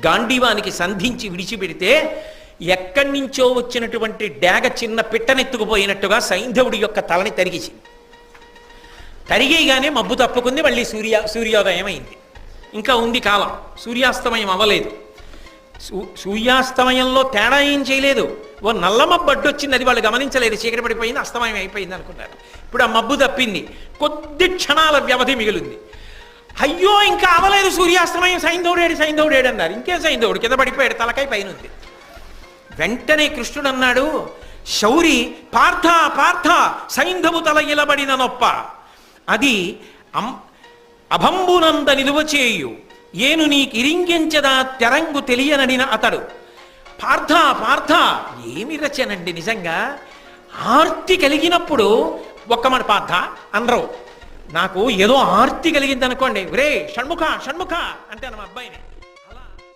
గాంధీవానికి సంధించి విడిచిపెడితే ఎక్కడి నుంచో వచ్చినటువంటి డేగ చిన్న పిట్టనెత్తుకుపోయినట్టుగా సైంధవుడి యొక్క తలని తరిగేసింది. తరిగేయగానే మబ్బు తప్పుకుంది, మళ్ళీ సూర్యోదయం అయింది. ఇంకా ఉంది కాలం, సూర్యాస్తమయం అవ్వలేదు. సూర్యాస్తమయంలో తేడా ఏం చేయలేదు. ఓ నల్ల మబ్బు అడ్డొచ్చింది, అది వాళ్ళు గమనించలేదు. చీకటి పడిపోయింది, అస్తమయం అయిపోయింది అనుకున్నారు. ఇప్పుడు ఆ మబ్బు తప్పింది, కొద్ది క్షణాల వ్యవధి మిగిలింది. అయ్యో ఇంకా అవలేదు సూర్యాస్తమయం, సైంధవుడేడు అన్నారు. ఇంకేం సైంధవుడు, కింద పడిపోయాడు, తలకాయ పైన ఉంది. వెంటనే కృష్ణుడు అన్నాడు, శౌరి పార్థ పార్థ సైంధవు తల ఇలబడిన నొప్ప అది అభంబునంద నిలువచేయు ఏను నీకిరింగించదా తెరంగు తెలియనడిన అతడు. పార్థ పార్థ ఏమి రచనండి నిజంగా. ఆర్తి కలిగినప్పుడు ఒక్కమాట పార్థ అనరు. నాకు ఏదో ఆర్తి కలిగింది అనుకోండి, రే షణ్ముఖ షణ్ముఖ అంటే మా అబ్బాయిని